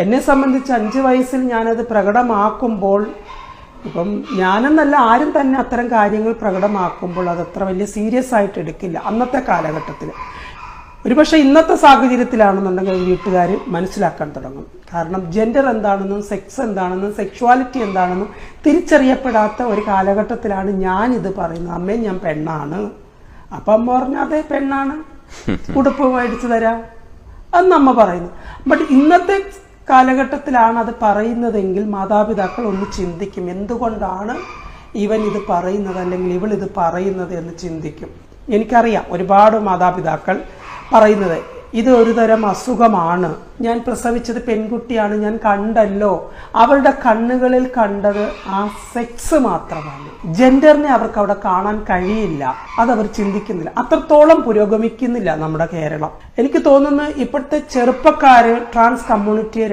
എന്നെ സംബന്ധിച്ച് 5 വയസ്സിൽ ഞാനത് പ്രകടമാക്കുമ്പോൾ, ഇപ്പം ഞാനെന്നല്ല ആരും തന്നെ അത്തരം കാര്യങ്ങൾ പ്രകടമാക്കുമ്പോൾ അതത്ര വലിയ സീരിയസ് ആയിട്ട് എടുക്കില്ല അന്നത്തെ കാലഘട്ടത്തിൽ. ഒരുപക്ഷെ ഇന്നത്തെ സാഹചര്യത്തിലാണെന്നുണ്ടെങ്കിൽ വീട്ടുകാർ മനസ്സിലാക്കാൻ തുടങ്ങും. കാരണം ജെൻഡർ എന്താണെന്നും സെക്സ് എന്താണെന്നും സെക്ഷുവാലിറ്റി എന്താണെന്നും തിരിച്ചറിയപ്പെടാത്ത ഒരു കാലഘട്ടത്തിലാണ് ഞാനിത് പറയുന്നത്. അമ്മേ ഞാൻ പെണ്ണാണ്. അപ്പം അമ്മ പറഞ്ഞാൽ അതെ പെണ്ണാണ്, ഉടുപ്പ് മേടിച്ചു തരാം അന്ന് അമ്മ പറയുന്നു. ബട്ട് ഇന്നത്തെ കാലഘട്ടത്തിലാണ് അത് പറയുന്നതെങ്കിൽ മാതാപിതാക്കൾ ഒന്ന് ചിന്തിക്കും, എന്തുകൊണ്ടാണ് ഇവൻ ഇത് പറയുന്നത് അല്ലെങ്കിൽ ഇവൾ ഇത് പറയുന്നത് എന്ന് ചിന്തിക്കും. എനിക്കറിയാം ഒരുപാട് മാതാപിതാക്കൾ പറയുന്നത് ഇത് ഒരു തരം അസുഖമാണ്, ഞാൻ പ്രസവിച്ചത് പെൺകുട്ടിയാണ്, ഞാൻ കണ്ടല്ലോ. അവരുടെ കണ്ണുകളിൽ കണ്ടത് ആ സെക്സ് മാത്രമാണ്, ജെൻഡറിനെ അവർക്ക് അവിടെ കാണാൻ കഴിയില്ല. അതവർ ചിന്തിക്കുന്നില്ല. അത്രത്തോളം പുരോഗമിക്കുന്നില്ല നമ്മുടെ കേരളം. എനിക്ക് തോന്നുന്നു ഇപ്പോഴത്തെ ചെറുപ്പക്കാര് ട്രാൻസ് കമ്മ്യൂണിറ്റിയെ